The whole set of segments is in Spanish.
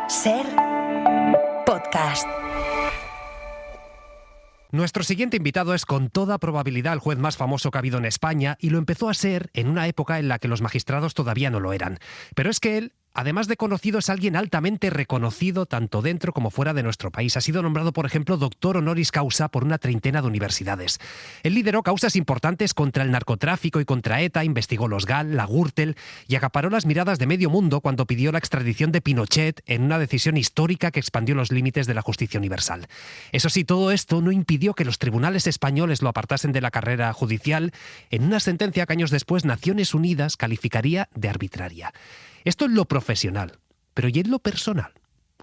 Ser podcast. Nuestro siguiente invitado es con toda probabilidad el juez más famoso que ha habido en España y lo empezó a ser en una época en la que los magistrados todavía no lo eran. Pero es que él, además de conocido, es alguien altamente reconocido tanto dentro como fuera de nuestro país. Ha sido nombrado, por ejemplo, doctor honoris causa por una treintena de universidades. Él lideró causas importantes contra el narcotráfico y contra ETA, investigó los GAL, la Gürtel y acaparó las miradas de medio mundo cuando pidió la extradición de Pinochet en una decisión histórica que expandió los límites de la justicia universal. Eso sí, todo esto no impidió que los tribunales españoles lo apartasen de la carrera judicial en una sentencia que años después Naciones Unidas calificaría de arbitraria. Esto es lo profesional, pero ¿y en lo personal?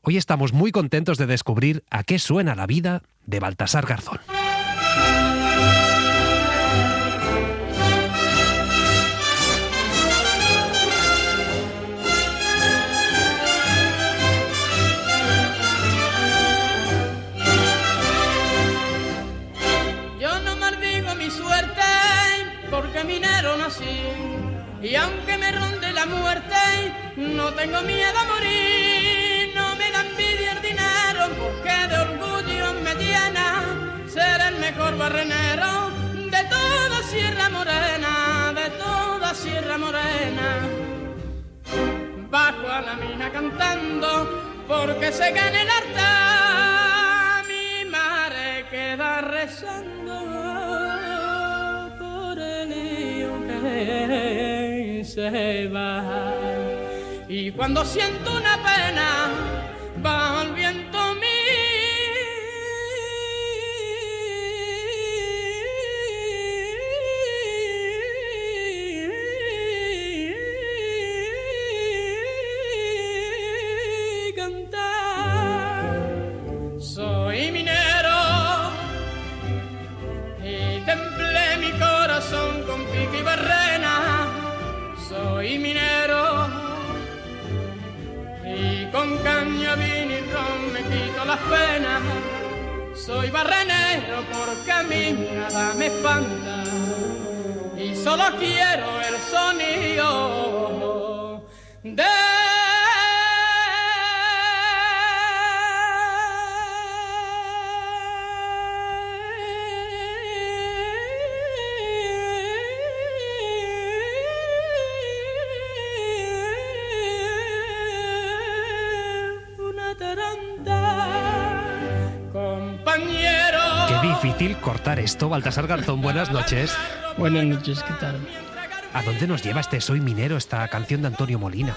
Hoy estamos muy contentos de descubrir a qué suena la vida de Baltasar Garzón. Yo no maldigo mi suerte porque minero nací. Y aunque me ronde la muerte, no tengo miedo a morir. No me da envidia el dinero, porque de orgullo me llena ser el mejor barrenero de toda Sierra Morena, de toda Sierra Morena. Bajo a la mina cantando, porque se gane el altar. Mi madre queda rezando por el hijo que se va, y cuando siento una pena va el viento mío cantar. Soy minero y templé mi corazón con pico y barrena. Soy minero y con caña, vino y ron me quito las penas. Soy barrenero porque a mí nada me espanta y solo quiero el sonido de Difícil cortar esto. Baltasar Garzón, buenas noches. Buenas noches, ¿qué tal? ¿A dónde nos lleva este Soy Minero, esta canción de Antonio Molina?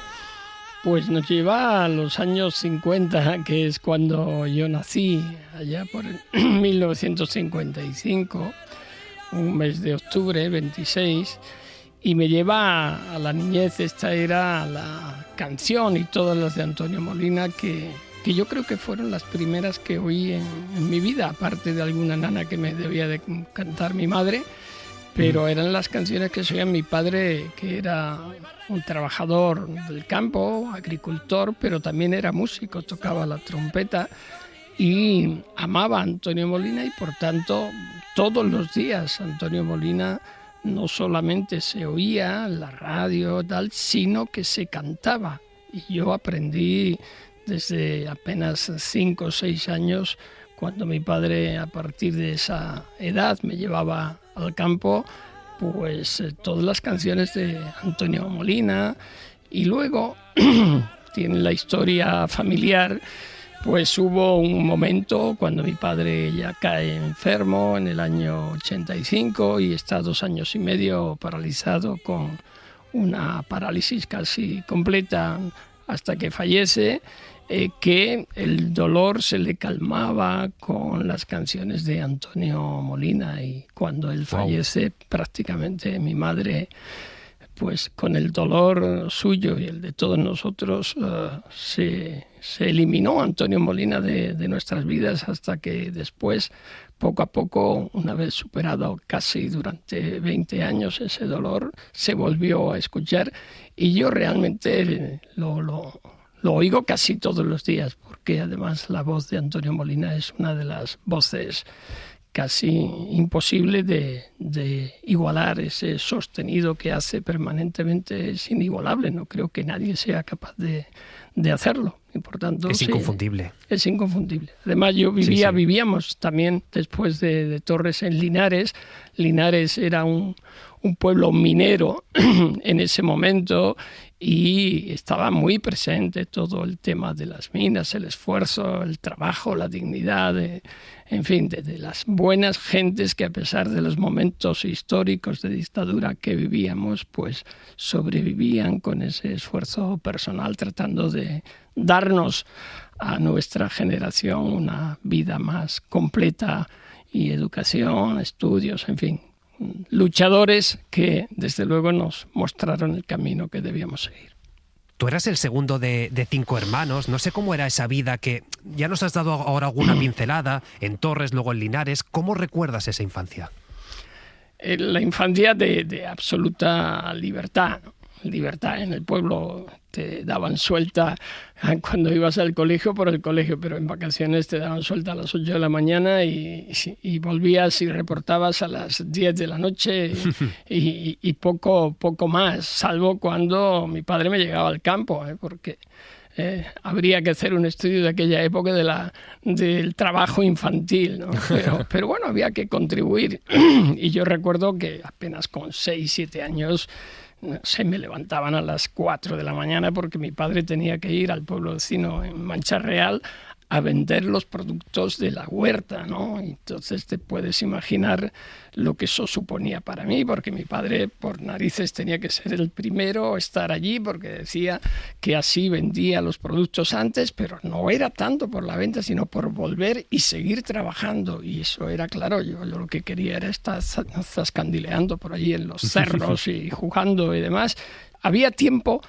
Pues nos lleva a los años 50, que es cuando yo nací, allá por 1955, un mes de octubre, 26, y me lleva a la niñez. Esta era la canción y todas las de Antonio Molina que yo creo que fueron las primeras que oí en mi vida, aparte de alguna nana que me debía de cantar mi madre, pero eran las canciones que oía mi padre, que era un trabajador del campo, agricultor, pero también era músico, tocaba la trompeta y amaba a Antonio Molina, y por tanto todos los días Antonio Molina no solamente se oía en la radio tal, sino que se cantaba, y yo aprendí desde apenas 5 o 6 años, cuando mi padre, a partir de esa edad, me llevaba al campo, pues todas las canciones de Antonio Molina. Y luego, tiene la historia familiar, pues hubo un momento cuando mi padre ya cae enfermo en el año 85 y está 2 años y medio paralizado, con una parálisis casi completa hasta que fallece. Que el dolor se le calmaba con las canciones de Antonio Molina, y cuando él fallece, prácticamente mi madre, pues con el dolor suyo y el de todos nosotros, se eliminó Antonio Molina de nuestras vidas, hasta que después, poco a poco, una vez superado casi durante 20 años ese dolor, se volvió a escuchar, y yo realmente lo oigo casi todos los días, porque además la voz de Antonio Molina es una de las voces casi imposible de igualar. Ese sostenido que hace permanentemente es inigualable. No creo que nadie sea capaz de hacerlo. Y por tanto, es inconfundible. Es inconfundible. Además, vivíamos también después de Torres en Linares. Linares era un pueblo minero en ese momento y estaba muy presente todo el tema de las minas, el esfuerzo, el trabajo, la dignidad, de las buenas gentes que, a pesar de los momentos históricos de dictadura que vivíamos, pues sobrevivían con ese esfuerzo personal, tratando de darnos a nuestra generación una vida más completa y educación, estudios, luchadores que desde luego nos mostraron el camino que debíamos seguir. Tú eras el segundo de 5 hermanos. No sé cómo era esa vida, que ya nos has dado ahora alguna pincelada, en Torres, luego en Linares. ¿Cómo recuerdas esa infancia? La infancia de absoluta libertad. Libertad en el pueblo. Te daban suelta cuando ibas al colegio por el colegio, pero en vacaciones te daban suelta a las 8 de la mañana y volvías y reportabas a las 10 de la noche y poco más, salvo cuando mi padre me llegaba al campo, porque habría que hacer un estudio de aquella época del trabajo infantil, ¿no? Pero bueno, había que contribuir. Y yo recuerdo que apenas con 6, 7 años me levantaban a las 4 de la mañana porque mi padre tenía que ir al pueblo vecino en Mancha Real a vender los productos de la huerta, ¿no? Entonces te puedes imaginar lo que eso suponía para mí, porque mi padre por narices tenía que ser el primero a estar allí, porque decía que así vendía los productos antes, pero no era tanto por la venta, sino por volver y seguir trabajando. Y eso era claro, yo lo que quería era estar zascandileando por allí en los cerros y jugando y demás. Había tiempo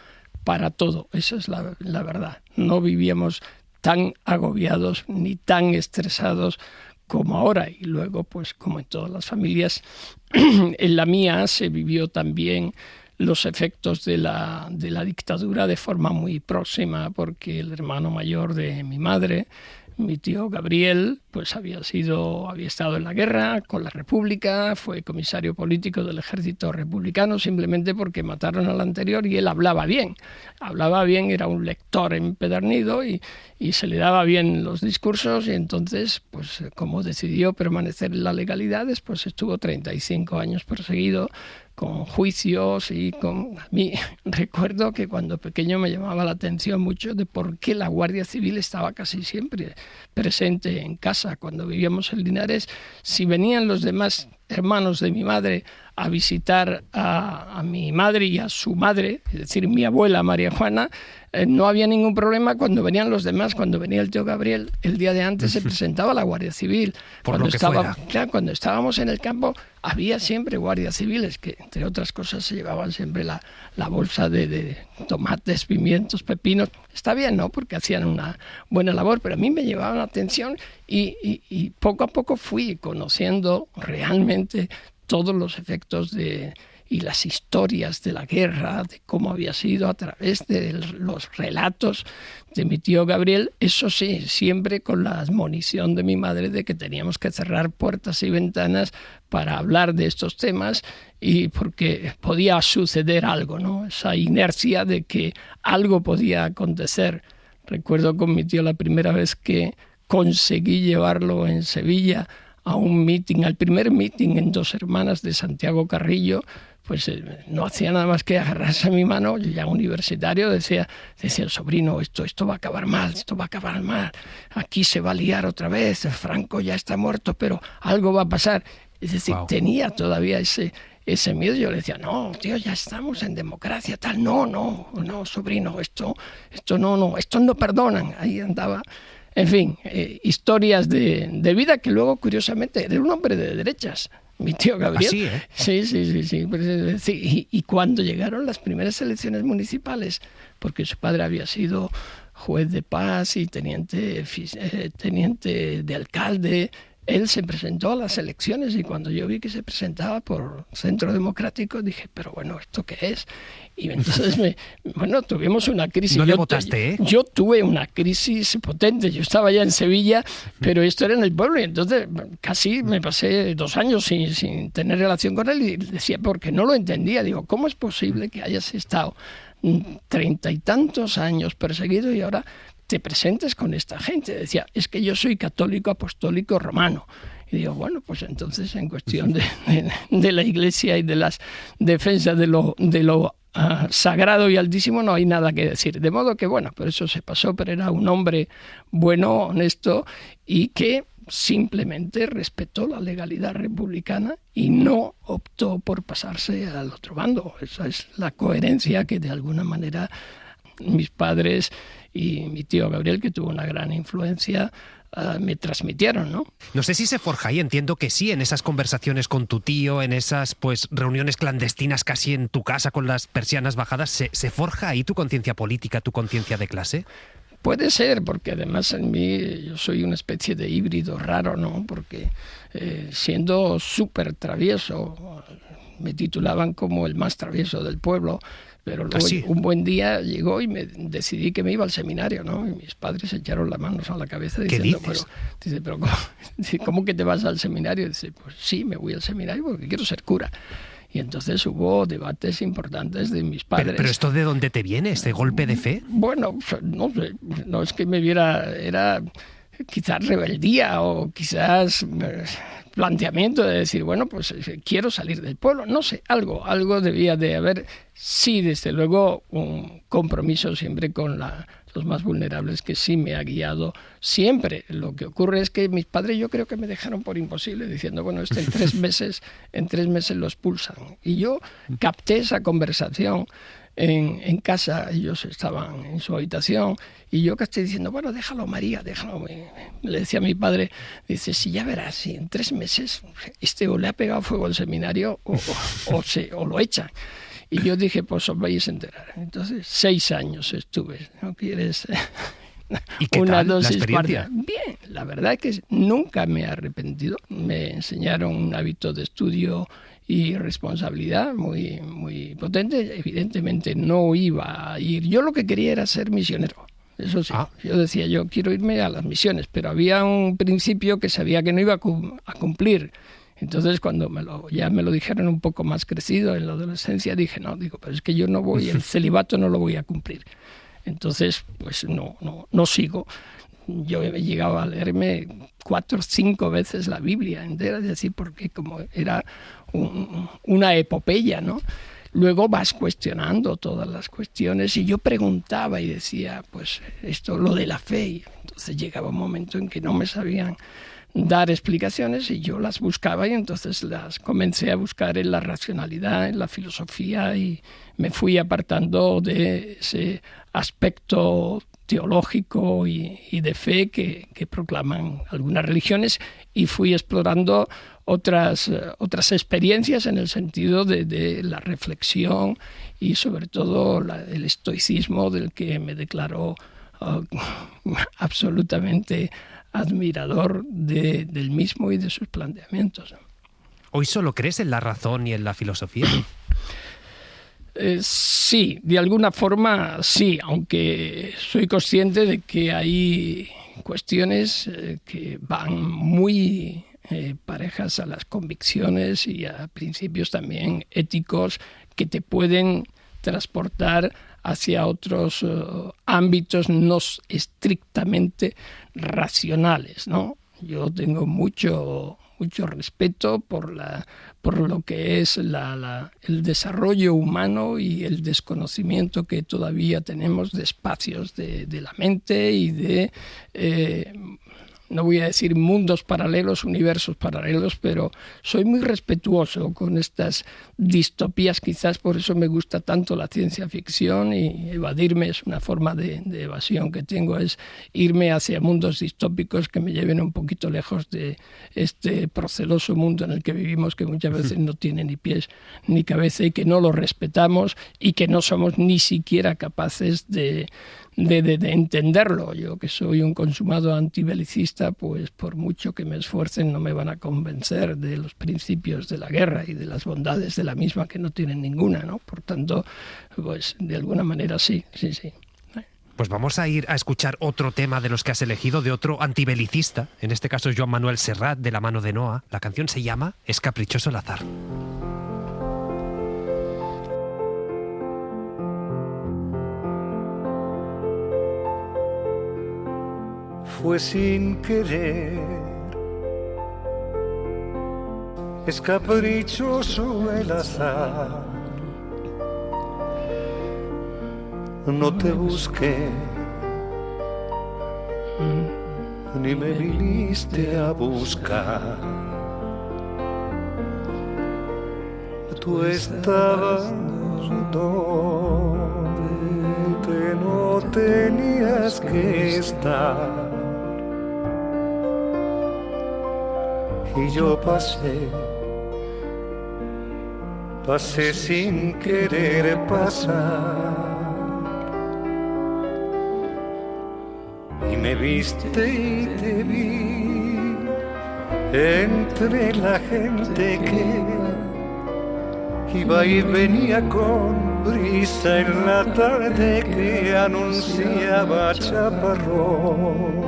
para todo, esa es la verdad. No vivíamos tan agobiados ni tan estresados como ahora. Y luego, pues como en todas las familias, en la mía se vivió también los efectos de la dictadura de forma muy próxima, porque el hermano mayor de mi madre, mi tío Gabriel, pues había estado en la guerra con la República, fue comisario político del ejército republicano simplemente porque mataron al anterior, y él hablaba bien, era un lector empedernido y se le daba bien los discursos, y entonces, pues como decidió permanecer en la legalidad, pues estuvo 35 años perseguido, con juicios y con... A mí recuerdo que cuando pequeño me llamaba la atención mucho de por qué la Guardia Civil estaba casi siempre presente en casa. Cuando vivíamos en Linares, si venían los demás hermanos de mi madre a visitar a mi madre y a su madre, es decir, mi abuela María Juana, no había ningún problema cuando venían los demás. Cuando venía el tío Gabriel, el día de antes se presentaba la Guardia Civil. Cuando estábamos en el campo, había siempre guardias civiles que, entre otras cosas, se llevaban siempre la bolsa de tomates, pimientos, pepinos. Está bien, ¿no? Porque hacían una buena labor, pero a mí me llamaban la atención y poco a poco fui conociendo realmente todos los efectos y las historias de la guerra, de cómo había sido a través de los relatos de mi tío Gabriel. Eso sí, siempre con la admonición de mi madre de que teníamos que cerrar puertas y ventanas para hablar de estos temas, y porque podía suceder algo, ¿no? Esa inercia de que algo podía acontecer. Recuerdo con mi tío la primera vez que conseguí llevarlo en Sevilla a un meeting, al primer meeting en Dos Hermanas de Santiago Carrillo. Pues no hacía nada más que agarrarse a mi mano. Yo ya universitario decía el sobrino, esto va a acabar mal, aquí se va a liar otra vez, Franco ya está muerto, pero algo va a pasar. Es decir, tenía todavía ese miedo. Yo le decía, no, tío, ya estamos en democracia, tal, no, sobrino, esto no perdonan. Ahí andaba. En fin, historias de vida que luego, curiosamente, era un hombre de derechas, mi tío Gabriel. ¿Ah, sí, eh? Sí. Y cuando llegaron las primeras elecciones municipales, porque su padre había sido juez de paz y teniente de alcalde, él se presentó a las elecciones y cuando yo vi que se presentaba por Centro Democrático dije, pero bueno, ¿esto qué es? Y entonces tuvimos una crisis. ¿No le votaste, eh? Yo tuve una crisis potente. Yo estaba ya en Sevilla, pero esto era en el pueblo y entonces casi me pasé 2 años sin tener relación con él y decía, porque no lo entendía. Digo, ¿cómo es posible que hayas estado 30 y tantos años perseguido y ahora te presentes con esta gente? Decía, es que yo soy católico apostólico romano. Y digo, bueno, pues entonces en cuestión de la Iglesia y de las defensas de lo sagrado y altísimo no hay nada que decir. De modo que, bueno, por eso se pasó, pero era un hombre bueno, honesto y que simplemente respetó la legalidad republicana y no optó por pasarse al otro bando. Esa es la coherencia que de alguna manera mis padres y mi tío Gabriel, que tuvo una gran influencia, me transmitieron, ¿no? No sé si se forja ahí, entiendo que sí, en esas conversaciones con tu tío, en esas reuniones clandestinas casi en tu casa con las persianas bajadas, ¿se forja ahí tu conciencia política, tu conciencia de clase? Puede ser, porque además en mí yo soy una especie de híbrido raro, ¿no? Porque siendo súper travieso, me titulaban como el más travieso del pueblo, pero luego un buen día llegó y me decidí que me iba al seminario, ¿no? Y mis padres se echaron las manos a la cabeza diciendo, pero ¿cómo que te vas al seminario? Y dice, pues sí, me voy al seminario porque quiero ser cura. Y entonces hubo debates importantes de mis padres. ¿Pero esto de dónde te viene, este golpe de fe? Bueno, no sé, no es que me viera, era quizás rebeldía o quizás planteamiento de decir, bueno, pues quiero salir del pueblo, no sé, algo debía de haber. Sí, desde luego, un compromiso siempre con los más vulnerables que sí me ha guiado siempre. Lo que ocurre es que mis padres yo creo que me dejaron por imposible, diciendo, bueno, en 3 meses lo expulsan. Y yo capté esa conversación en casa, ellos estaban en su habitación y yo que estoy diciendo, bueno, déjalo María, déjalo. Le decía a mi padre, dice, si ya verás, si en 3 meses o le ha pegado fuego al seminario o lo echan. Y yo dije, pues os vais a enterar. Entonces 6 años estuve, ¿no quieres? ¿Y qué tal la experiencia? Bien, la verdad es que nunca me he arrepentido. Me enseñaron un hábito de estudio y responsabilidad muy, muy potente. Evidentemente no iba a ir. Yo lo que quería era ser misionero. Eso sí, yo decía, yo quiero irme a las misiones, pero había un principio que sabía que no iba a cumplir. Entonces, cuando ya me lo dijeron un poco más crecido en la adolescencia, pero es que yo no voy, el celibato no lo voy a cumplir. Entonces, pues no sigo. Yo he llegado a leerme 4 o 5 veces la Biblia entera, es decir, porque como era una epopeya, ¿no? Luego vas cuestionando todas las cuestiones y yo preguntaba y decía, pues esto, lo de la fe. Y entonces llegaba un momento en que no me sabían dar explicaciones y yo las buscaba y entonces las comencé a buscar en la racionalidad, en la filosofía y me fui apartando de ese aspecto teológico y de fe que proclaman algunas religiones y fui explorando otras experiencias en el sentido de la reflexión y sobre todo el estoicismo del que me declaró absolutamente admirador del mismo y de sus planteamientos. ¿Hoy solo crees en la razón y en la filosofía? Sí, de alguna forma sí, aunque soy consciente de que hay cuestiones que van muy parejas a las convicciones y a principios también éticos que te pueden transportar hacia otros ámbitos no estrictamente racionales, ¿no? Yo tengo mucho respeto por lo que es el desarrollo humano y el desconocimiento que todavía tenemos de espacios de la mente y de no voy a decir mundos paralelos, universos paralelos, pero soy muy respetuoso con estas distopías, quizás por eso me gusta tanto la ciencia ficción y evadirme es una forma de evasión que tengo, es irme hacia mundos distópicos que me lleven un poquito lejos de este proceloso mundo en el que vivimos, que muchas veces no tiene ni pies ni cabeza y que no lo respetamos y que no somos ni siquiera capaces de de entenderlo. Yo, que soy un consumado antibelicista, pues por mucho que me esfuercen no me van a convencer de los principios de la guerra y de las bondades de la misma, que no tienen ninguna, ¿no? Por tanto, pues de alguna manera sí. Pues vamos a ir a escuchar otro tema de los que has elegido, de otro antibelicista, en este caso Joan Manuel Serrat, de la mano de Noa. La canción se llama Es caprichoso el azar. Fue sin querer, es caprichoso el azar. No te busqué, ni me viniste a buscar. Tú estabas donde no tenías que estar. Y yo pasé sin querer pasar. Y me viste y te vi entre la gente que iba y venía con brisa en la tarde que anunciaba chaparrón.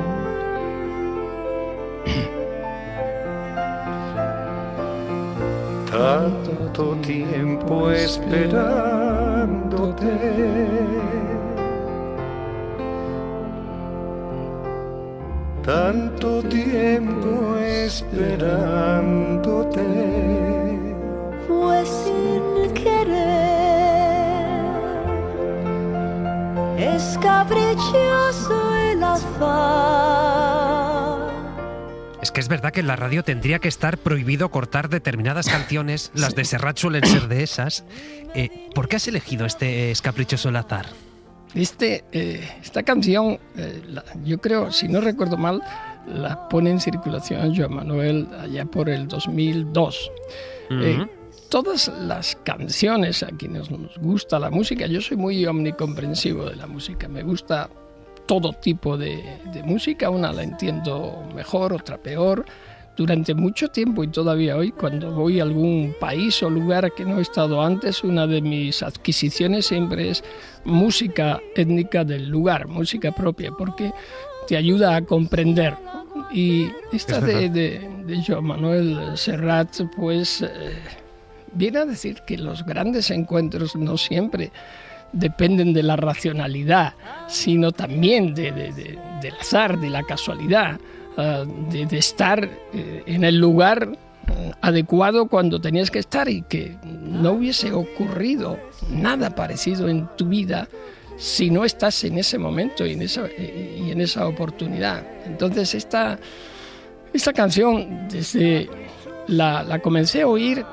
Tanto tiempo esperándote, tanto tiempo esperándote. Fue sin querer, es caprichoso el azar. Es que es verdad que en la radio tendría que estar prohibido cortar determinadas canciones. Las de Serrat suelen ser de esas. ¿Por qué has elegido este Es caprichoso el azar? Esta canción, yo creo, si no recuerdo mal, la pone en circulación Joan Manuel allá por el 2002. Todas las canciones, a quienes nos gusta la música, yo soy muy omnicomprensivo de la música, me gusta todo tipo de música, una la entiendo mejor, otra peor. Durante mucho tiempo y todavía hoy, cuando voy a algún país o lugar que no he estado antes, una de mis adquisiciones siempre es música étnica del lugar, música propia, porque te ayuda a comprender, ¿no? Y esta de Joan Manuel Serrat, pues viene a decir que los grandes encuentros no siempre dependen de la racionalidad, sino también del azar, de la casualidad, de estar en el lugar adecuado cuando tenías que estar y que no hubiese ocurrido nada parecido en tu vida si no estás en ese momento y en esa oportunidad. Entonces esta canción desde la comencé a oír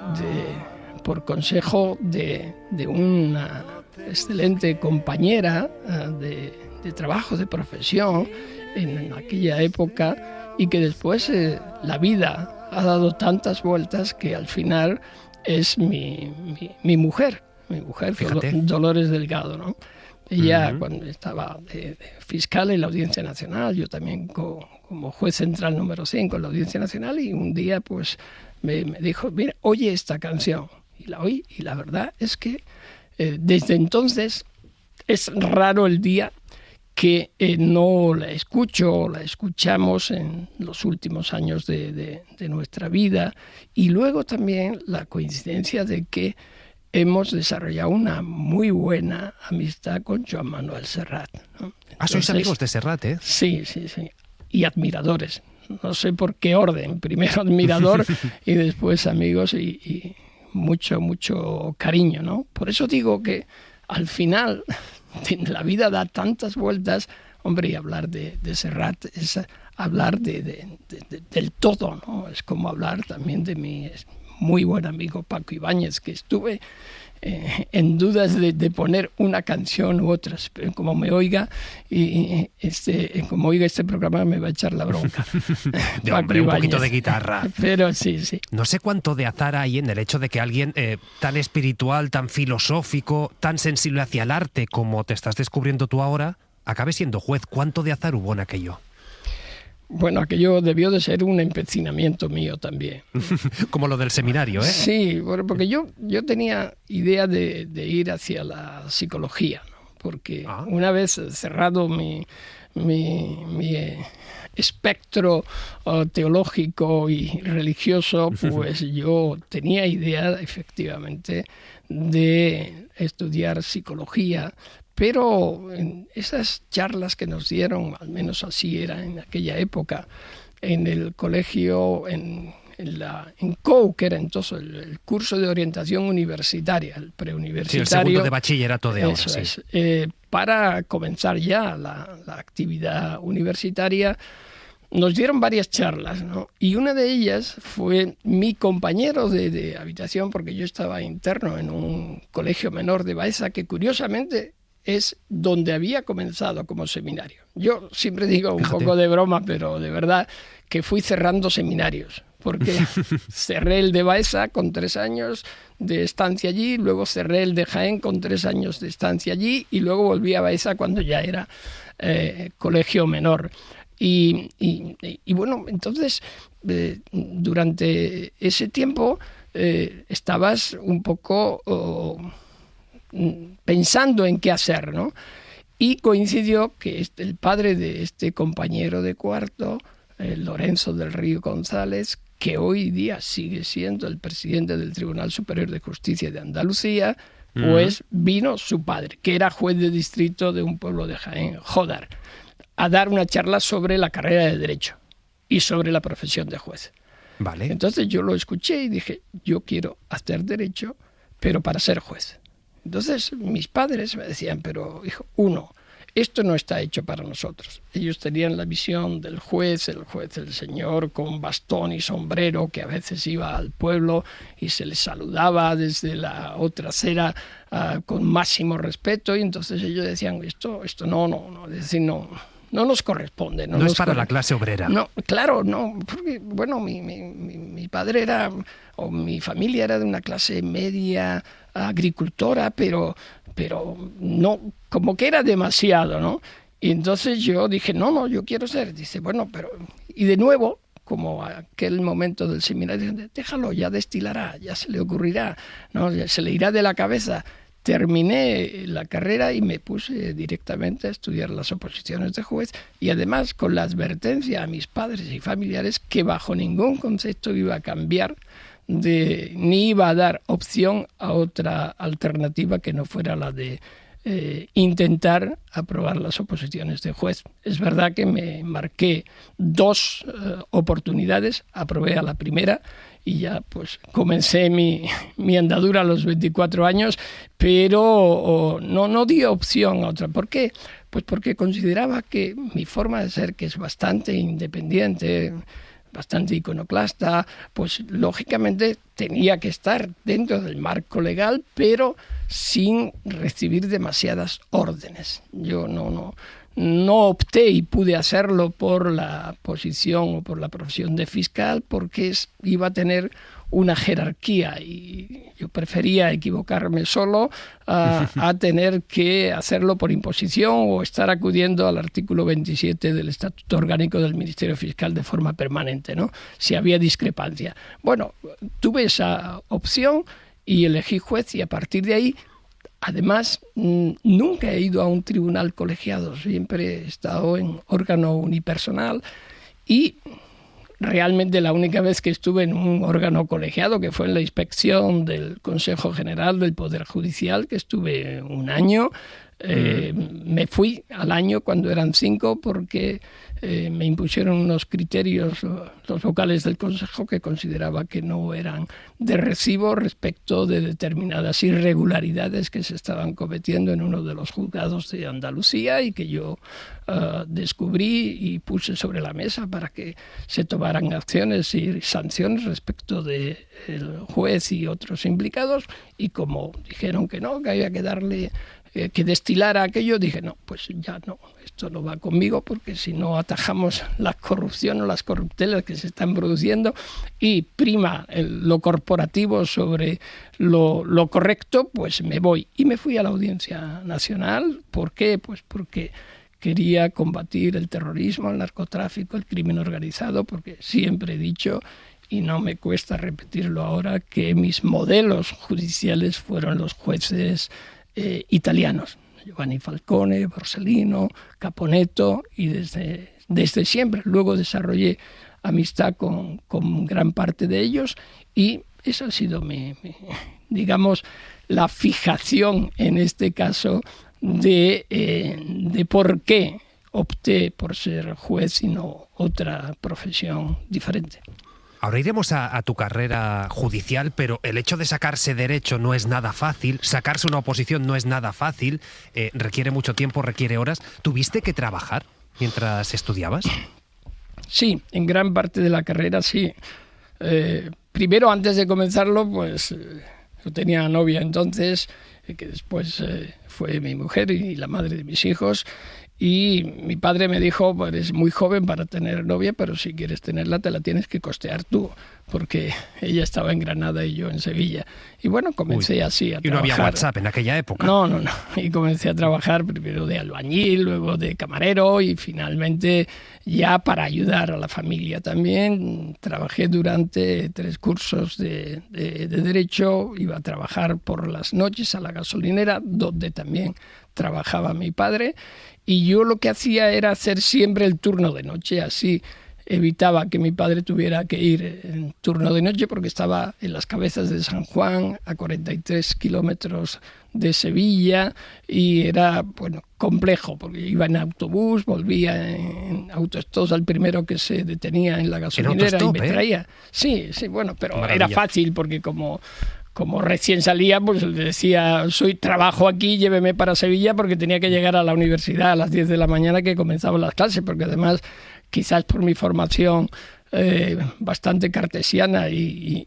por consejo de una excelente compañera de trabajo, de profesión en aquella época, y que después la vida ha dado tantas vueltas que al final es mi mujer, Dolores Delgado, ¿no? Ella cuando estaba de fiscal en la Audiencia Nacional, yo también como juez central número 5 en la Audiencia Nacional, y un día pues me dijo, mira, oye esta canción, y la oí, y la verdad es que desde entonces es raro el día que no la escucho o la escuchamos en los últimos años de nuestra vida. Y luego también la coincidencia de que hemos desarrollado una muy buena amistad con Joan Manuel Serrat, ¿no? Entonces, sois amigos de Serrat, ¿eh? Sí. Y admiradores. No sé por qué orden. Primero admirador y después amigos y mucho cariño, ¿no? Por eso digo que al final la vida da tantas vueltas, hombre, y hablar de Serrat es hablar del todo, ¿no? Es como hablar también de mi muy buen amigo Paco Ibáñez, que estuve en dudas de poner una canción u otras, pero como me oiga como oiga este programa me va a echar la bronca. De hombre, un poquito de guitarra. Pero sí. No sé cuánto de azar hay en el hecho de que alguien tan espiritual, tan filosófico, tan sensible hacia el arte como te estás descubriendo tú ahora, acabe siendo juez. ¿Cuánto de azar hubo en aquello? Bueno, aquello debió de ser un empecinamiento mío también. Como lo del seminario, ¿eh? Sí, bueno, porque yo tenía idea de ir hacia la psicología, ¿no? Porque una vez cerrado mi espectro teológico y religioso, pues yo tenía idea efectivamente de estudiar psicología, pero en esas charlas que nos dieron, al menos así era en aquella época, en el colegio, en COU, que era entonces el curso de orientación universitaria, el preuniversitario. Sí, el segundo de bachillerato de ahora. Eso sí. es. Para comenzar ya la actividad universitaria, nos dieron varias charlas, ¿no? Y una de ellas fue mi compañero de habitación, porque yo estaba interno en un colegio menor de Baeza, que curiosamente es donde había comenzado como seminario. Yo siempre digo un poco de broma, pero de verdad que fui cerrando seminarios, porque cerré el de Baeza con 3 años de estancia allí, luego cerré el de Jaén con 3 años de estancia allí y luego volví a Baeza cuando ya era colegio menor. Y bueno, entonces durante ese tiempo estabas un poco pensando en qué hacer, ¿no? Y coincidió que el padre de este compañero de cuarto, Lorenzo del Río González, que hoy día sigue siendo el presidente del Tribunal Superior de Justicia de Andalucía, pues vino su padre, que era juez de distrito de un pueblo de Jaén, Jódar, a dar una charla sobre la carrera de Derecho y sobre la profesión de juez. Vale. Entonces yo lo escuché y dije, yo quiero hacer Derecho, pero para ser juez. Entonces mis padres me decían, pero hijo, esto no está hecho para nosotros. Ellos tenían la visión del juez, el señor con bastón y sombrero, que a veces iba al pueblo y se les saludaba desde la otra acera con máximo respeto, y entonces ellos decían, esto no, es decir, no nos corresponde. No es para la clase obrera. No, claro, no, porque, bueno, mi padre o mi familia era de una clase media agricultora, pero no, como que era demasiado, ¿no? Y entonces yo dije, no, yo quiero ser. Dice, bueno, pero... Y de nuevo, como aquel momento del seminario, déjalo, ya destilará, ya se le ocurrirá, ¿no? Ya se le irá de la cabeza. Terminé la carrera y me puse directamente a estudiar las oposiciones de juez, y además con la advertencia a mis padres y familiares que bajo ningún concepto iba a cambiar ni iba a dar opción a otra alternativa que no fuera la de intentar aprobar las oposiciones de juez. Es verdad que me marqué 2 oportunidades, aprobé a la primera y ya pues comencé mi andadura a los 24 años, pero no di opción a otra. ¿Por qué? Pues porque consideraba que mi forma de ser, que es bastante independiente, bastante iconoclasta, pues lógicamente tenía que estar dentro del marco legal, pero sin recibir demasiadas órdenes. Yo no opté y pude hacerlo por la posición o por la profesión de fiscal, porque iba a tener una jerarquía y yo prefería equivocarme solo a tener que hacerlo por imposición o estar acudiendo al artículo 27 del Estatuto Orgánico del Ministerio Fiscal de forma permanente, ¿no? Si había discrepancia. Bueno, tuve esa opción y elegí juez, y a partir de ahí, además, nunca he ido a un tribunal colegiado, siempre he estado en órgano unipersonal, y realmente la única vez que estuve en un órgano colegiado, que fue en la inspección del Consejo General del Poder Judicial, que estuve 1 año, me fui al año cuando eran 5 porque me impusieron unos criterios los vocales del Consejo que consideraba que no eran de recibo respecto de determinadas irregularidades que se estaban cometiendo en uno de los juzgados de Andalucía y que yo descubrí y puse sobre la mesa para que se tomaran acciones y sanciones respecto del juez y otros implicados, y como dijeron que no, que había que darle que destilara aquello, dije, no, pues ya no, esto no va conmigo, porque si no atajamos la corrupción o las corruptelas que se están produciendo y prima lo corporativo sobre lo correcto, pues me voy. Y me fui a la Audiencia Nacional. ¿Por qué? Pues porque quería combatir el terrorismo, el narcotráfico, el crimen organizado, porque siempre he dicho, y no me cuesta repetirlo ahora, que mis modelos judiciales fueron los jueces italianos. Giovanni Falcone, Borsellino, Caponetto, y desde siempre. Luego desarrollé amistad con gran parte de ellos y esa ha sido digamos, la fijación en este caso de por qué opté por ser juez y no otra profesión diferente. Ahora iremos a tu carrera judicial, pero el hecho de sacarse derecho no es nada fácil, sacarse una oposición no es nada fácil, requiere mucho tiempo, requiere horas. ¿Tuviste que trabajar mientras estudiabas? Sí, en gran parte de la carrera sí. Primero, antes de comenzarlo, pues yo tenía novia entonces, que después fue mi mujer y la madre de mis hijos. Y mi padre me dijo, pues eres muy joven para tener novia, pero si quieres tenerla te la tienes que costear tú, porque ella estaba en Granada y yo en Sevilla. Y bueno, comencé así a trabajar. Y no había WhatsApp en aquella época. No. Y comencé a trabajar primero de albañil, luego de camarero y finalmente ya para ayudar a la familia también. Trabajé durante 3 cursos de Derecho, iba a trabajar por las noches a la gasolinera, donde también trabajaba mi padre. Y yo lo que hacía era hacer siempre el turno de noche, así evitaba que mi padre tuviera que ir en turno de noche porque estaba en las Cabezas de San Juan, a 43 kilómetros de Sevilla, y era complejo porque iba en autobús, volvía en autostop al primero que se detenía en la gasolinera y me traía. Sí, bueno, pero maravilla. Era fácil porque como recién salía, pues le decía, trabajo aquí, lléveme para Sevilla, porque tenía que llegar a la universidad a las 10 de la mañana que comenzaban las clases, porque además, quizás por mi formación bastante cartesiana y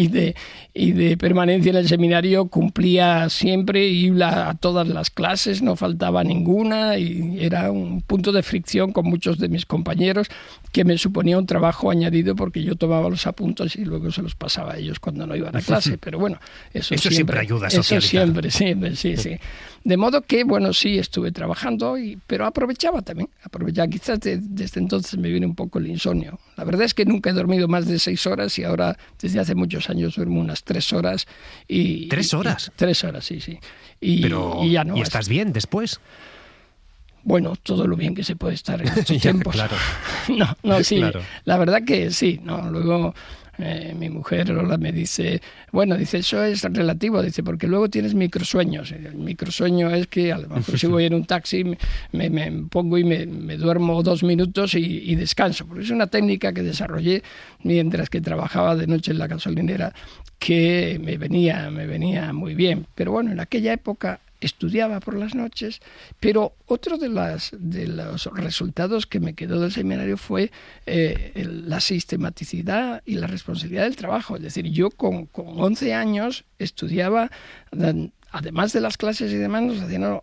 de permanencia en el seminario, cumplía siempre, iba a todas las clases, no faltaba ninguna, y era un punto de fricción con muchos de mis compañeros que me suponía un trabajo añadido porque yo tomaba los apuntes y luego se los pasaba a ellos cuando no iban a clase. Pero bueno, eso siempre ayuda a socializar. Eso siempre, sí. De modo que, sí, estuve trabajando, pero aprovechaba también. Quizás desde entonces me viene un poco el insomnio. La verdad es que nunca he dormido más de 6 horas y ahora, desde hace muchos años, duermo unas 3 horas. ¿3 horas? 3 horas, sí. Y ya no. ¿Y más. estás bien después? Bueno, todo lo bien que se puede estar en estos tiempos. Claro. Sí. Claro. La verdad que sí. Luego mi mujer Lola me dice, eso es relativo, porque luego tienes microsueños. El microsueño es que a lo mejor si voy en un taxi me pongo y me duermo 2 minutos y descanso. Porque es una técnica que desarrollé mientras que trabajaba de noche en la gasolinera, que me venía muy bien. Pero bueno, en aquella época estudiaba por las noches, pero otro de los resultados que me quedó del seminario fue la sistematicidad y la responsabilidad del trabajo. Es decir, yo con 11 años estudiaba, además de las clases y demás, nos hacían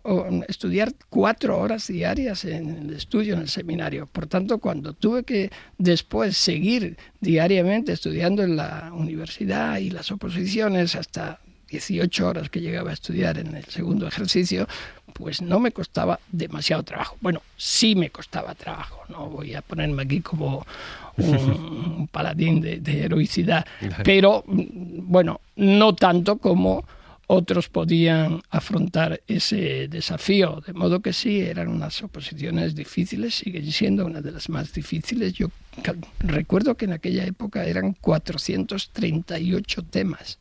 estudiar 4 horas diarias en el estudio en el seminario. Por tanto, cuando tuve que después seguir diariamente estudiando en la universidad y las oposiciones hasta 18 horas que llegaba a estudiar en el segundo ejercicio, pues no me costaba demasiado trabajo. Bueno, sí me costaba trabajo, no voy a ponerme aquí como un paladín de heroicidad, pero no tanto como otros podían afrontar ese desafío, de modo que sí, eran unas oposiciones difíciles, siguen siendo una de las más difíciles. Yo recuerdo que en aquella época eran 438 temas.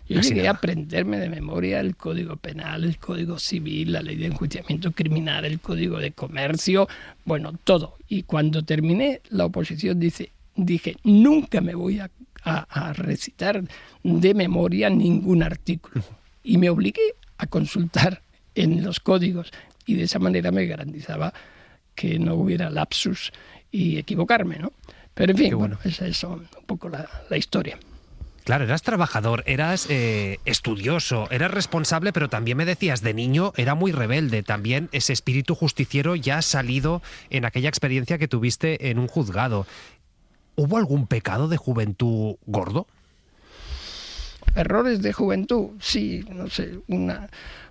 Yo llegué a aprenderme de memoria el Código Penal, el Código Civil, la Ley de Enjuiciamiento Criminal, el Código de Comercio, todo. Y cuando terminé la oposición dije, nunca me voy a recitar de memoria ningún artículo. Y me obligué a consultar en los códigos y de esa manera me garantizaba que no hubiera lapsus y equivocarme, ¿no? Pero en fin, esa es un poco la historia. Claro, eras trabajador, eras estudioso, eras responsable, pero también me decías, de niño era muy rebelde. También ese espíritu justiciero ya ha salido en aquella experiencia que tuviste en un juzgado. ¿Hubo algún pecado de juventud gordo? Errores de juventud, sí, no sé,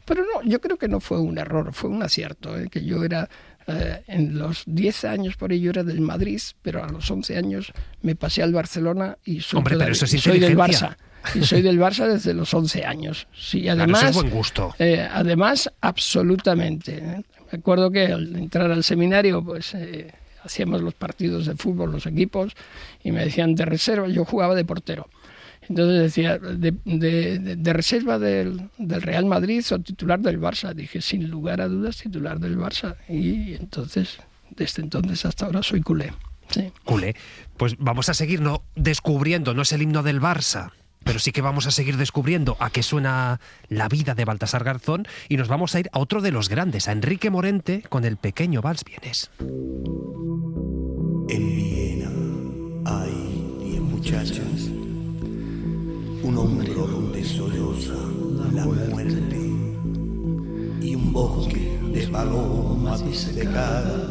pero no, yo creo que no fue un error, fue un acierto, que yo era En los 10 años por ello era del Madrid, pero a los 11 años me pasé al Barcelona y soy del Barça. Y soy del Barça desde los 11 años. Sí, además, claro, eso es buen gusto. Además, absolutamente. Me acuerdo que al entrar al seminario, pues hacíamos los partidos de fútbol, los equipos, y me decían de reserva. Yo jugaba de portero. Entonces decía, de reserva del Real Madrid o titular del Barça. Dije, sin lugar a dudas, titular del Barça. Y entonces, desde entonces hasta ahora, soy culé. Sí. Culé. Pues vamos a seguir descubriendo, no es el himno del Barça, pero sí que vamos a seguir descubriendo a qué suena la vida de Baltasar Garzón, y nos vamos a ir a otro de los grandes, a Enrique Morente, con el pequeño Vals Vienes. En Viena hay 10 muchachas, un hombro donde solloza la muerte y un bosque de palomas disecadas.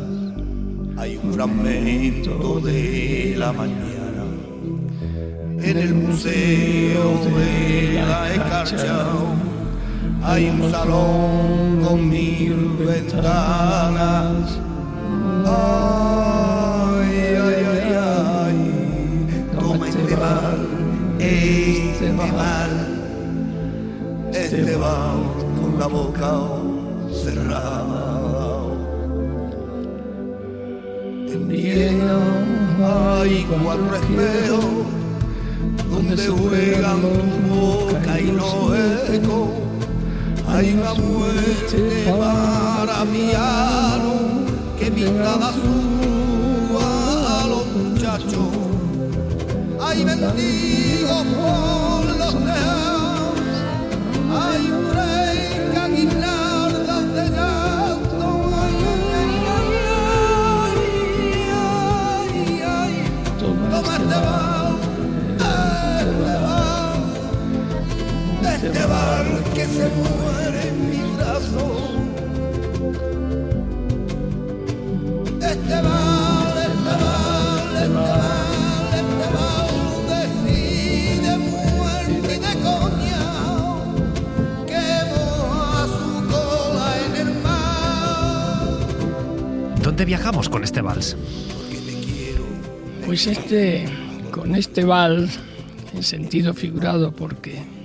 Hay un fragmento de la mañana en el museo de la Escarcha. Hay un salón con 1000 ventanas. Ay, ay, ay, ay. Toma este bal, este bal con la boca cerrada. En Viena hay 4 espejos donde juegan tu boca y los ecos. Hay una muerte para piano que pinta de azul a los muchachos. Hay mendigos por los tejados, hay un rey que guirnaldas de llanto. Ay, ay, ay, ay, ay. Toma este bar que se muere en mi brazo. Este bar decide muerte y de coña, quemó a su cola en el mar. ¿Dónde viajamos con este vals? Pues con este vals, en sentido figurado, porque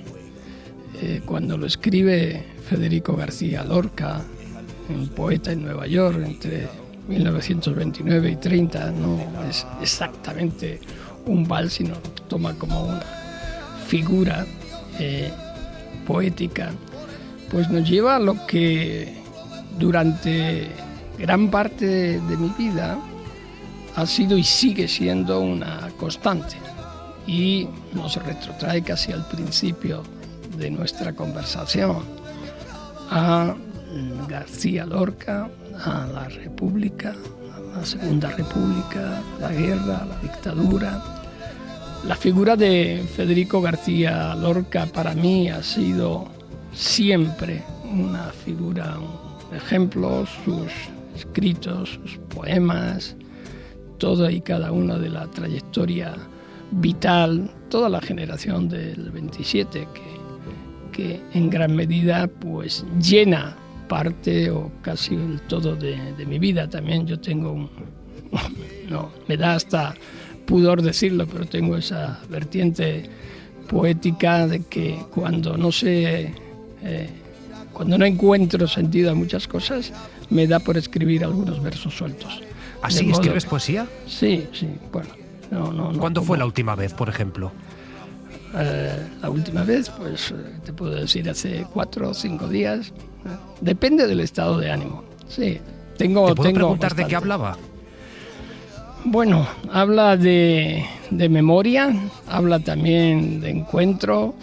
cuando lo escribe Federico García Lorca, un poeta en Nueva York entre 1929 y 30, no es exactamente un vals, sino toma como una figura poética, pues nos lleva a lo que durante gran parte de mi vida ha sido y sigue siendo una constante, y nos retrotrae casi al principio de nuestra conversación, a García Lorca, a la República, a la Segunda República, la guerra, la dictadura. La figura de Federico García Lorca para mí ha sido siempre una figura, un ejemplo, sus escritos, sus poemas, toda y cada una de la trayectoria vital, toda la generación del 27 que en gran medida pues llena parte o casi el todo de mi vida. También yo tengo no, me da hasta pudor decirlo, pero tengo esa vertiente poética de que cuando no encuentro sentido a muchas cosas, me da por escribir algunos versos sueltos. ¿Así escribes poesía? Sí, bueno. No, ¿Cuándo fue la última vez, por ejemplo? La última vez, pues te puedo decir hace 4 o 5 días. Depende del estado de ánimo. Sí, ¿Te puedo preguntar bastante. de qué hablaba? Bueno, habla de memoria, habla también de encuentro,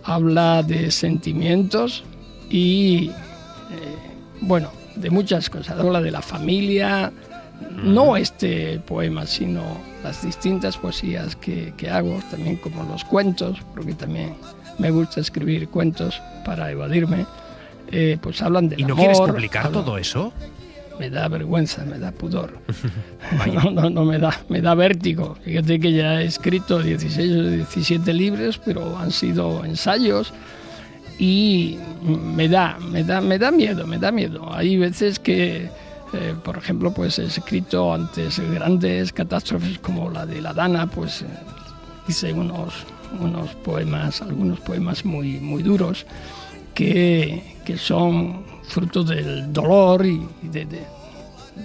habla de sentimientos y, de muchas cosas. Habla de la familia, no este poema, sino las distintas poesías que hago, también como los cuentos, porque también me gusta escribir cuentos para evadirme, pues hablan del amor. ¿Y no quieres publicar todo eso? Me da vergüenza, me da pudor. No me da vértigo. Fíjate que ya he escrito 16 o 17 libros, pero han sido ensayos y me da miedo. Hay veces que Por ejemplo, pues he escrito antes grandes catástrofes como la de la Dana, pues hice algunos poemas muy, muy duros que son fruto del dolor y de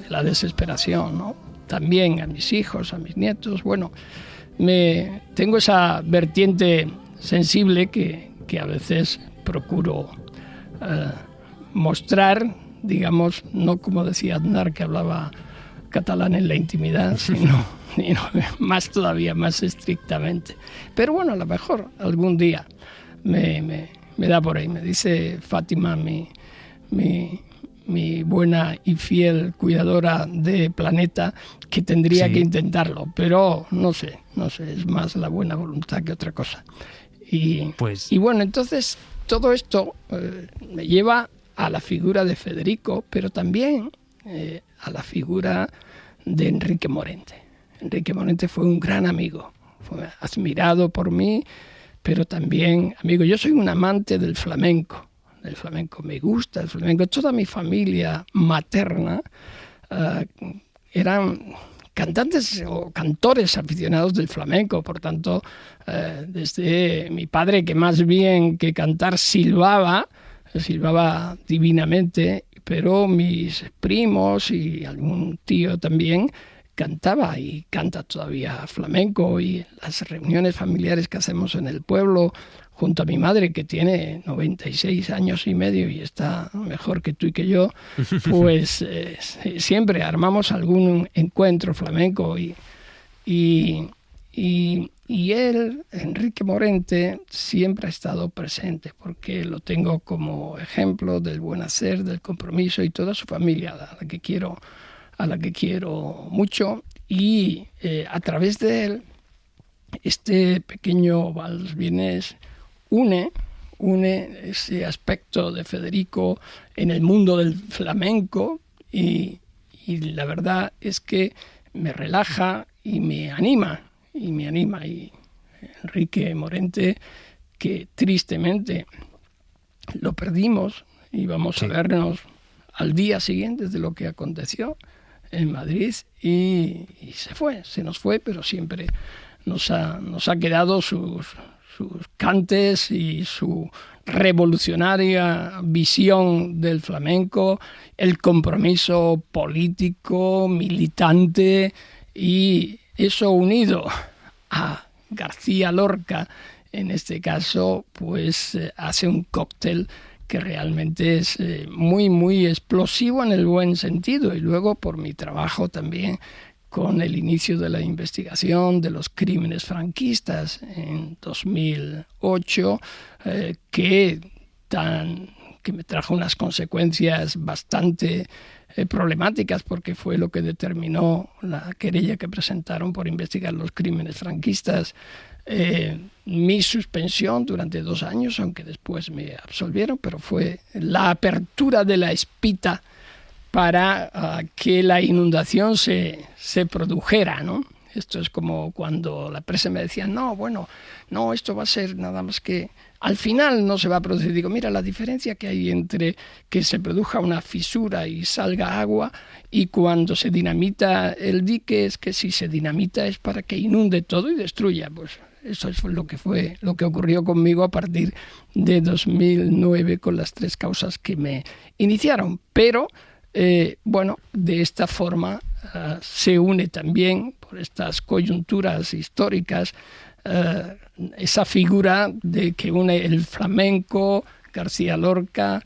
la desesperación, ¿no? También a mis hijos, a mis nietos. Bueno, tengo esa vertiente sensible que a veces procuro mostrar, digamos, no como decía Aznar, que hablaba catalán en la intimidad, sino más todavía, más estrictamente. Pero bueno, a lo mejor algún día me da por ahí. Me dice Fátima, mi buena y fiel cuidadora de Planeta, que tendría que intentarlo, pero no sé, es más la buena voluntad que otra cosa. Y bueno, entonces todo esto me lleva a la figura de Federico, pero también a la figura de Enrique Morente. Enrique Morente fue un gran amigo, fue admirado por mí, pero también amigo. Yo soy un amante del flamenco. Me gusta el flamenco. Toda mi familia materna eran cantantes o cantores aficionados del flamenco. Por tanto, desde mi padre, que más bien que cantar silbaba divinamente, pero mis primos y algún tío también cantaba y canta todavía flamenco, y en las reuniones familiares que hacemos en el pueblo junto a mi madre, que tiene 96 años y medio y está mejor que tú y que yo, pues siempre armamos algún encuentro flamenco y él, Enrique Morente, siempre ha estado presente, porque lo tengo como ejemplo del buen hacer, del compromiso, y toda su familia, a la que quiero mucho, y a través de él este pequeño vals vienés une ese aspecto de Federico en el mundo del flamenco, y la verdad es que me relaja y me anima. Y Enrique Morente, que tristemente lo perdimos, íbamos a vernos al día siguiente de lo que aconteció en Madrid, y se nos fue, pero siempre nos ha quedado sus cantes y su revolucionaria visión del flamenco, el compromiso político, militante, y eso unido a García Lorca, en este caso, pues hace un cóctel que realmente es muy, muy explosivo en el buen sentido. Y luego, por mi trabajo también con el inicio de la investigación de los crímenes franquistas en 2008, que me trajo unas consecuencias bastante problemáticas, porque fue lo que determinó la querella que presentaron por investigar los crímenes franquistas, mi suspensión durante 2 años, aunque después me absolvieron, pero fue la apertura de la espita para que la inundación se produjera, ¿no? Esto es como cuando la prensa me decía, no, esto va a ser nada más que... Al final no se va a producir. Digo, mira, la diferencia que hay entre que se produzca una fisura y salga agua y cuando se dinamita el dique, es que si se dinamita es para que inunde todo y destruya. Pues eso es lo que ocurrió conmigo a partir de 2009 con las 3 causas que me iniciaron. Pero, de esta forma se une también, por estas coyunturas históricas, esa figura de que une el flamenco, García Lorca,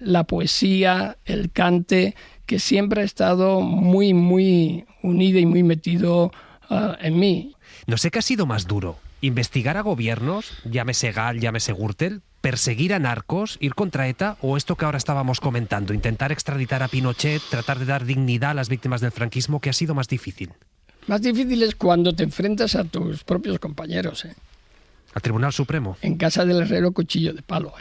la poesía, el cante, que siempre ha estado muy, muy unida y muy metido en mí. No sé qué ha sido más duro, investigar a gobiernos, llámese Gall, llámese Gürtel, perseguir a narcos, ir contra ETA, o esto que ahora estábamos comentando, intentar extraditar a Pinochet, tratar de dar dignidad a las víctimas del franquismo. ¿Qué ha sido más difícil? Más difícil es cuando te enfrentas a tus propios compañeros. ¿Al Tribunal Supremo? En casa del herrero, cuchillo de palo.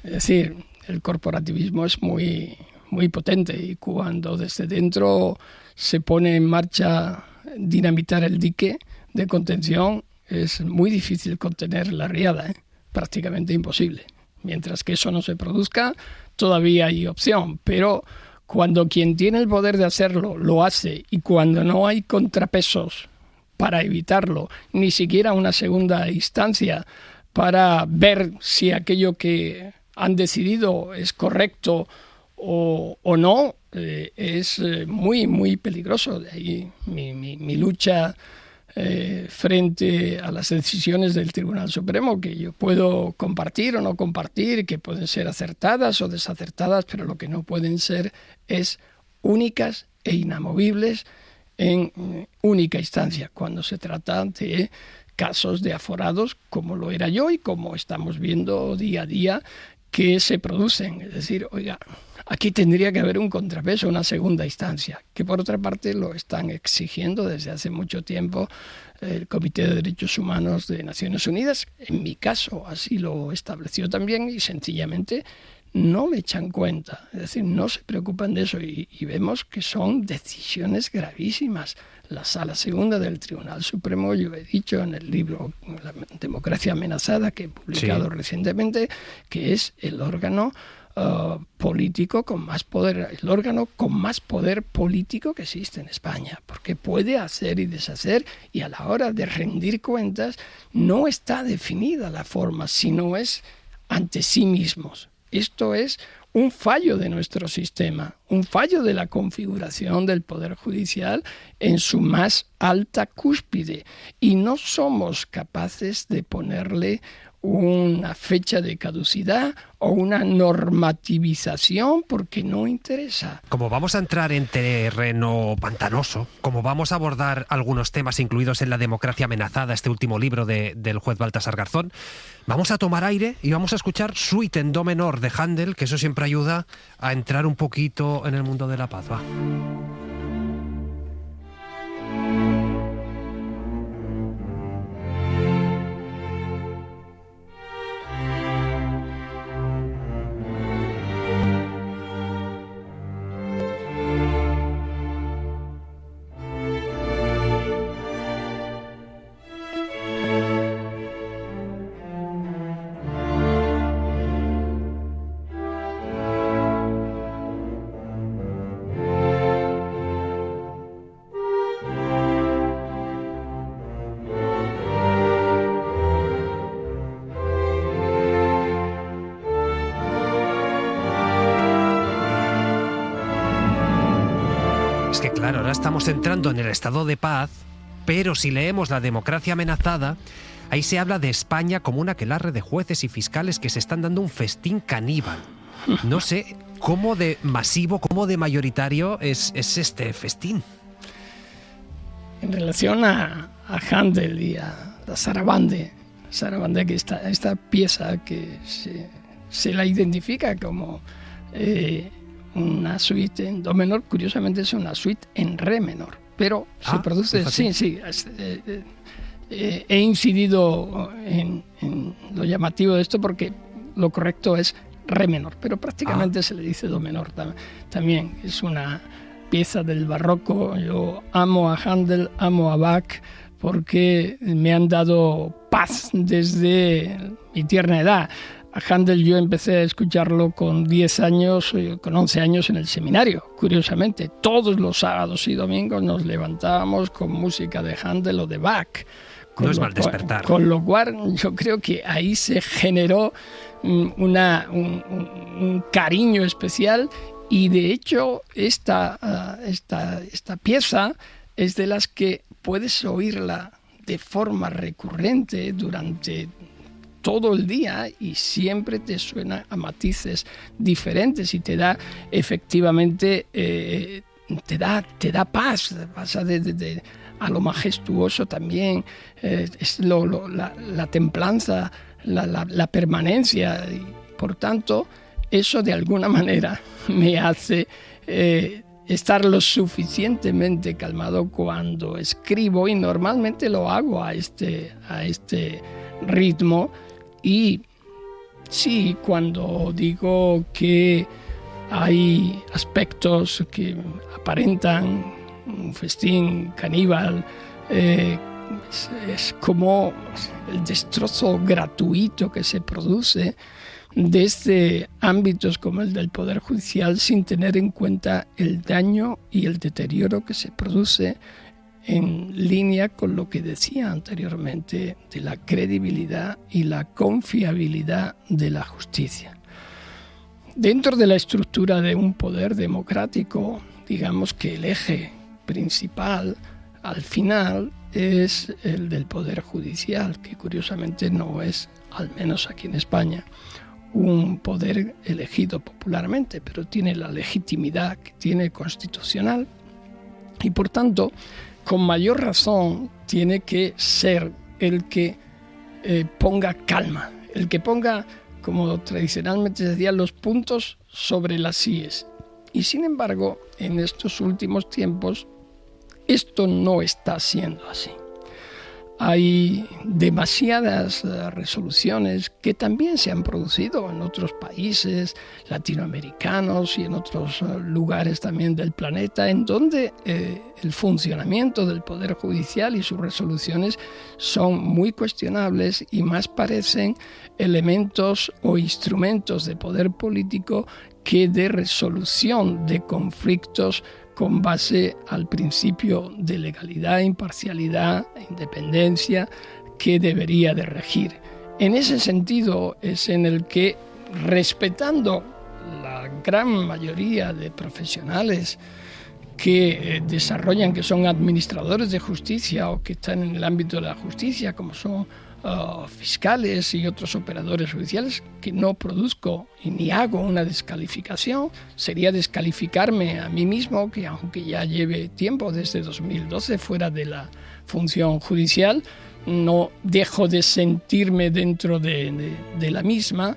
Es decir, el corporativismo es muy, muy potente, y cuando desde dentro se pone en marcha dinamitar el dique de contención, es muy difícil contener la riada, prácticamente imposible. Mientras que eso no se produzca, todavía hay opción, pero cuando quien tiene el poder de hacerlo lo hace y cuando no hay contrapesos para evitarlo, ni siquiera una segunda instancia para ver si aquello que han decidido es correcto o no, es muy, muy peligroso. De ahí mi lucha frente a las decisiones del Tribunal Supremo, que yo puedo compartir o no compartir, que pueden ser acertadas o desacertadas, pero lo que no pueden ser es únicas e inamovibles en única instancia, cuando se trata de casos de aforados, como lo era yo y como estamos viendo día a día que se producen. Es decir, oiga, aquí tendría que haber un contrapeso, una segunda instancia, que por otra parte lo están exigiendo desde hace mucho tiempo el Comité de Derechos Humanos de Naciones Unidas. En mi caso así lo estableció también y sencillamente no le echan cuenta, es decir, no se preocupan de eso y vemos que son decisiones gravísimas. La Sala Segunda del Tribunal Supremo, yo he dicho en el libro La democracia amenazada, que he publicado recientemente, que es el órgano político con más poder, el órgano con más poder político que existe en España, porque puede hacer y deshacer, y a la hora de rendir cuentas no está definida la forma, sino es ante sí mismos. Esto es un fallo de nuestro sistema, un fallo de la configuración del Poder Judicial en su más alta cúspide. Y no somos capaces de ponerle una fecha de caducidad o una normativización porque no interesa. Como vamos a entrar en terreno pantanoso, como vamos a abordar algunos temas incluidos en La democracia amenazada, este último libro del juez Baltasar Garzón, vamos a tomar aire y vamos a escuchar Suite en do menor de Händel, que eso siempre ayuda a entrar un poquito en el mundo de la paz. Va. Claro, ahora estamos entrando en el estado de paz, pero si leemos La democracia amenazada, ahí se habla de España como un aquelarre de jueces y fiscales que se están dando un festín caníbal. No sé cómo de masivo, cómo de mayoritario es este festín. En relación a Händel y a la Sarabande, que esta pieza que se la identifica como una suite en do menor, curiosamente es una suite en re menor, pero se produce... Sí, he incidido en lo llamativo de esto porque lo correcto es re menor, pero prácticamente se le dice do menor también. Es una pieza del barroco. Yo amo a Händel, amo a Bach, porque me han dado paz desde mi tierna edad. A Händel yo empecé a escucharlo con 10 años, con 11 años en el seminario, curiosamente. Todos los sábados y domingos nos levantábamos con música de Händel o de Bach. No es mal despertar. Con lo cual yo creo que ahí se generó un cariño especial y de hecho esta pieza es de las que puedes oírla de forma recurrente durante todo el día y siempre te suena a matices diferentes y te da efectivamente te da paz, pasa a lo majestuoso también, es la templanza, la permanencia, y por tanto eso de alguna manera me hace estar lo suficientemente calmado cuando escribo, y normalmente lo hago a este ritmo. Y sí, cuando digo que hay aspectos que aparentan un festín caníbal, es como el destrozo gratuito que se produce desde ámbitos como el del Poder Judicial sin tener en cuenta el daño y el deterioro que se produce en línea con lo que decía anteriormente de la credibilidad y la confiabilidad de la justicia. Dentro de la estructura de un poder democrático, digamos que el eje principal al final es el del Poder Judicial, que curiosamente no es, al menos aquí en España, un poder elegido popularmente, pero tiene la legitimidad que tiene constitucional y por tanto, con mayor razón, tiene que ser el que ponga calma, el que ponga, como tradicionalmente se decía, los puntos sobre las íes. Y sin embargo, en estos últimos tiempos, esto no está siendo así. Hay demasiadas resoluciones que también se han producido en otros países latinoamericanos y en otros lugares también del planeta, en donde el funcionamiento del Poder Judicial y sus resoluciones son muy cuestionables y más parecen elementos o instrumentos de poder político que de resolución de conflictos con base al principio de legalidad, imparcialidad e independencia que debería de regir. En ese sentido es en el que, respetando la gran mayoría de profesionales que desarrollan, que son administradores de justicia o que están en el ámbito de la justicia, como son fiscales y otros operadores judiciales, que no produzco y ni hago una descalificación, sería descalificarme a mí mismo, que aunque ya lleve tiempo, desde 2012, fuera de la función judicial, no dejo de sentirme dentro de la misma,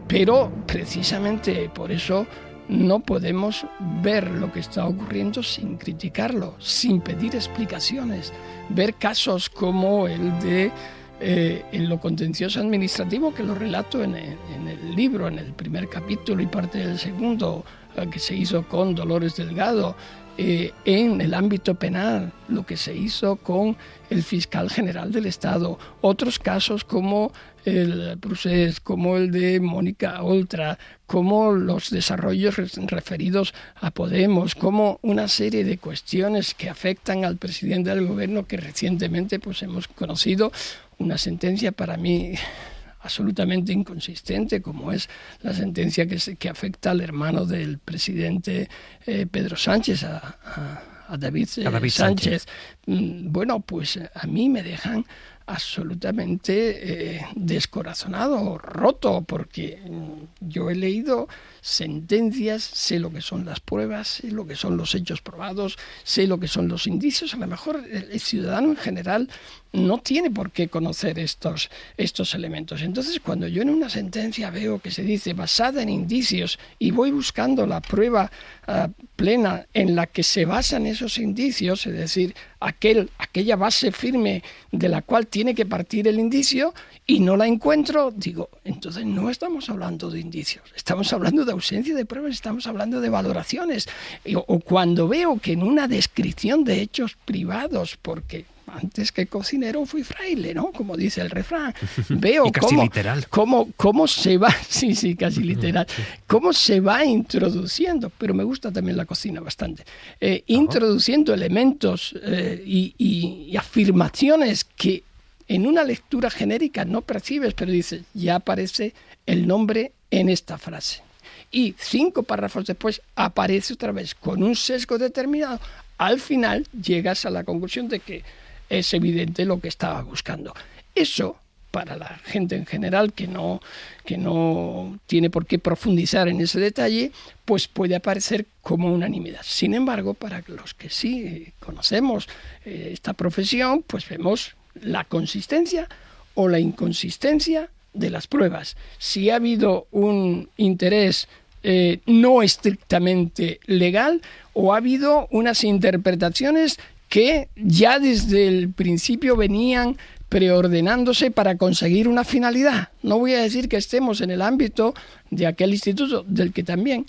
pero precisamente por eso no podemos ver lo que está ocurriendo sin criticarlo, sin pedir explicaciones. Ver casos como el de en lo contencioso administrativo, que lo relato en el libro, en el primer capítulo y parte del segundo, que se hizo con Dolores Delgado, en el ámbito penal, lo que se hizo con el fiscal general del Estado, otros casos como el Procés, como el de Mónica Oltra, como los desarrollos referidos a Podemos, como una serie de cuestiones que afectan al presidente del gobierno, que recientemente pues hemos conocido una sentencia para mí absolutamente inconsistente, como es la sentencia que afecta al hermano del presidente Pedro Sánchez, a David Sánchez. Bueno, pues a mí me dejan absolutamente descorazonado, roto, porque yo he leído sentencias, sé lo que son las pruebas, sé lo que son los hechos probados, sé lo que son los indicios. A lo mejor el ciudadano en general no tiene por qué conocer estos elementos. Entonces, cuando yo en una sentencia veo que se dice basada en indicios y voy buscando la prueba plena en la que se basan esos indicios, es decir, aquella base firme de la cual tiene que partir el indicio, y no la encuentro, digo, entonces no estamos hablando de indicios, estamos hablando de ausencia de pruebas, estamos hablando de valoraciones. O cuando veo que en una descripción de hechos privados, porque antes que cocinero fui fraile, ¿no? Como dice el refrán. Veo cómo se va, sí, casi literal, cómo se va introduciendo, pero me gusta también la cocina bastante, introduciendo elementos y afirmaciones que en una lectura genérica no percibes, pero dices, ya aparece el nombre en esta frase. Y 5 párrafos después aparece otra vez con un sesgo determinado. Al final llegas a la conclusión de que es evidente lo que estaba buscando. Eso, para la gente en general que no tiene por qué profundizar en ese detalle, pues puede aparecer como unanimidad. Sin embargo, para los que sí conocemos esta profesión, pues vemos la consistencia o la inconsistencia de las pruebas. Si ha habido un interés no estrictamente legal, o ha habido unas interpretaciones que ya desde el principio venían preordenándose para conseguir una finalidad. No voy a decir que estemos en el ámbito de aquel instituto del que también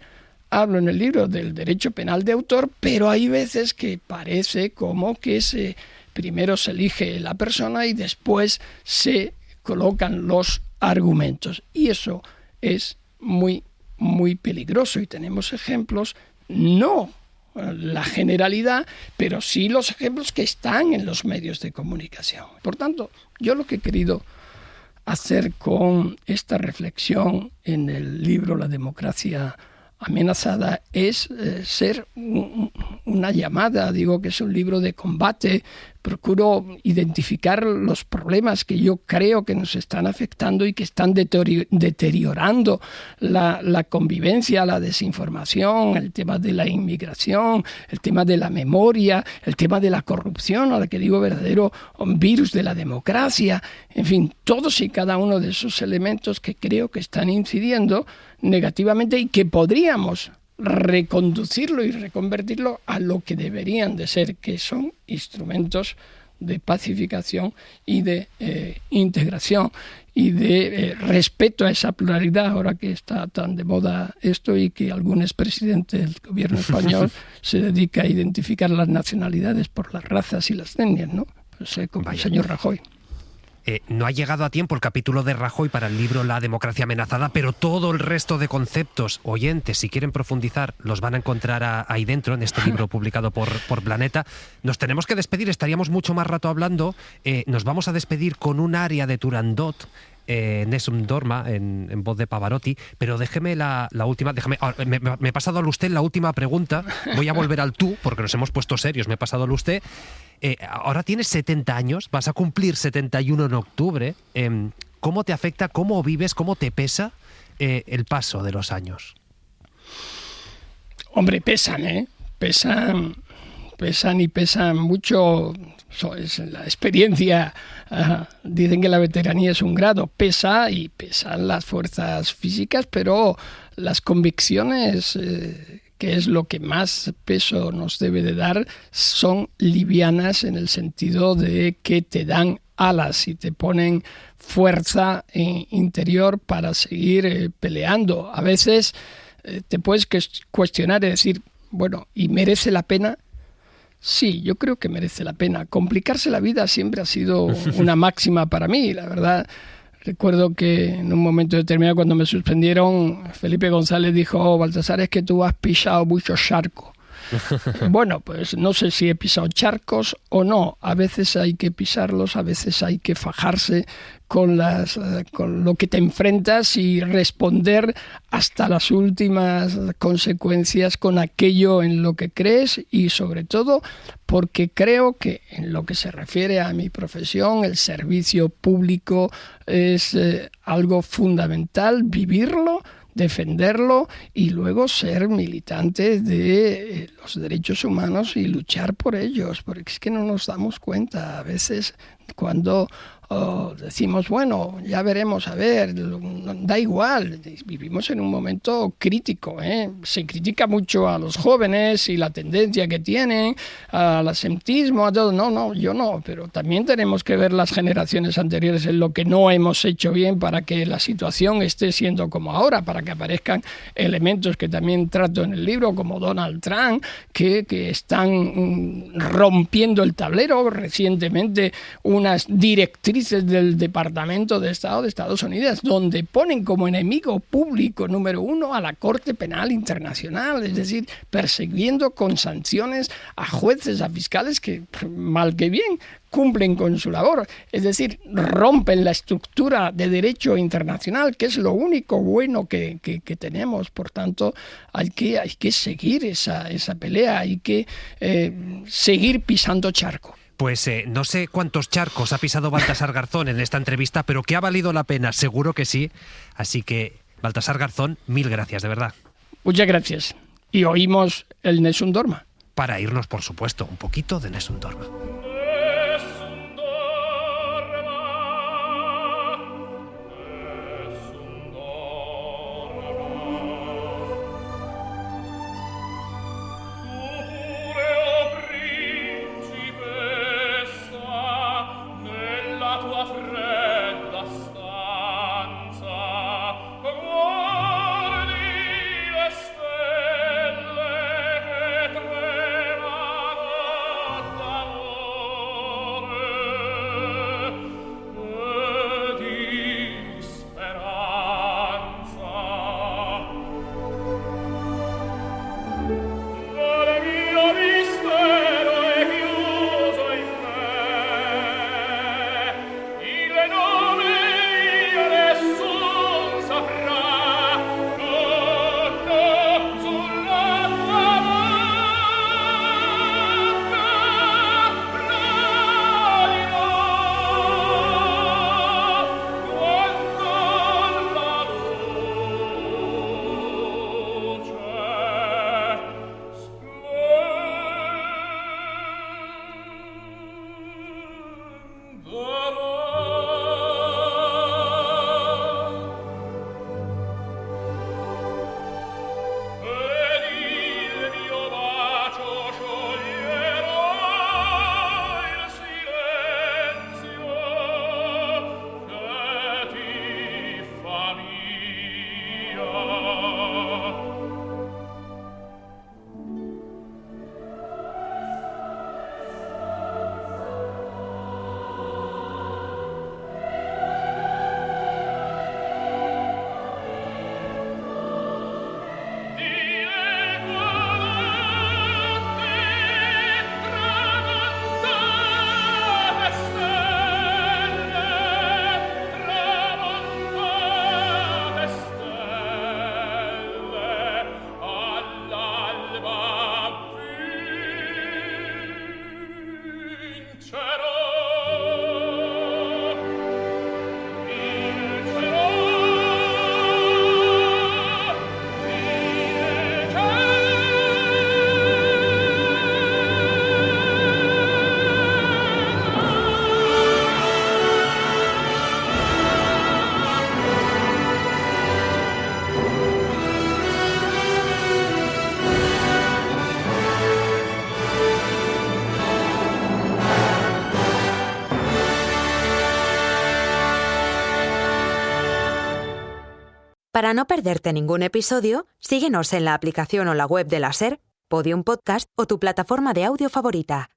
hablo en el libro, del derecho penal de autor, pero hay veces que parece como que primero se elige la persona y después se colocan los argumentos. Y eso es muy, muy peligroso. Y tenemos ejemplos, no la generalidad, pero sí los ejemplos que están en los medios de comunicación. Por tanto, yo lo que he querido hacer con esta reflexión en el libro La democracia amenazada es ser una llamada, digo que es un libro de combate, procuro identificar los problemas que yo creo que nos están afectando y que están deteriorando la convivencia, la desinformación, el tema de la inmigración, el tema de la memoria, el tema de la corrupción, a la que digo verdadero virus de la democracia, en fin, todos y cada uno de esos elementos que creo que están incidiendo negativamente y que podríamos reconducirlo y reconvertirlo a lo que deberían de ser, que son instrumentos de pacificación y de integración y de respeto a esa pluralidad, ahora que está tan de moda esto y que algún expresidente del gobierno español se dedica a identificar las nacionalidades por las razas y las etnias, ¿no? Pues, como el señor Rajoy. No ha llegado a tiempo el capítulo de Rajoy para el libro La democracia amenazada, pero todo el resto de conceptos, oyentes, si quieren profundizar, los van a encontrar ahí dentro, en este libro publicado por Planeta. Nos tenemos que despedir, estaríamos mucho más rato hablando. Nos vamos a despedir con un aria de Turandot, Nessun Dorma, en voz de Pavarotti, pero déjeme la última, me he pasado al usted la última pregunta, voy a volver al tú, porque nos hemos puesto serios, me he pasado al usted. Ahora tienes 70 años, vas a cumplir 71 en octubre. ¿Cómo te afecta, cómo vives, cómo te pesa el paso de los años? Hombre, pesan, pesan y pesan mucho. Es la experiencia, dicen que la veteranía es un grado, pesa y pesan las fuerzas físicas, pero las convicciones, que es lo que más peso nos debe de dar, son livianas en el sentido de que te dan alas y te ponen fuerza interior para seguir peleando. A veces te puedes cuestionar y decir, bueno, ¿y merece la pena? Sí, yo creo que merece la pena. Complicarse la vida siempre ha sido una máxima para mí, la verdad. Recuerdo que en un momento determinado, cuando me suspendieron, Felipe González dijo: Baltasar, es que tú has pisado muchos charcos. Bueno, pues no sé si he pisado charcos o no. A veces hay que pisarlos, a veces hay que fajarse con lo que te enfrentas y responder hasta las últimas consecuencias con aquello en lo que crees, y sobre todo porque creo que en lo que se refiere a mi profesión, el servicio público es algo fundamental, vivirlo, defenderlo y luego ser militante de los derechos humanos y luchar por ellos, porque es que no nos damos cuenta a veces cuando decimos, bueno, ya veremos, a ver, da igual, vivimos en un momento crítico, se critica mucho a los jóvenes y la tendencia que tienen, al asentismo, a todo, no, yo no, pero también tenemos que ver las generaciones anteriores en lo que no hemos hecho bien para que la situación esté siendo como ahora, para que aparezcan elementos que también trato en el libro, como Donald Trump, que están rompiendo el tablero. Recientemente unas directrices del Departamento de Estado de Estados Unidos, donde ponen como enemigo público número 1 a la Corte Penal Internacional, es decir, persiguiendo con sanciones a jueces, a fiscales que, mal que bien, cumplen con su labor, es decir, rompen la estructura de derecho internacional, que es lo único bueno que tenemos. Por tanto, hay que seguir esa pelea, hay que seguir pisando charco. Pues no sé cuántos charcos ha pisado Baltasar Garzón en esta entrevista, pero que ha valido la pena, seguro que sí. Así que, Baltasar Garzón, mil gracias, de verdad. Muchas gracias. Y oímos el Nessun Dorma. Para irnos, por supuesto, un poquito de Nessun Dorma. Oh Para no perderte ningún episodio, síguenos en la aplicación o la web de la SER, Podium Podcast o tu plataforma de audio favorita.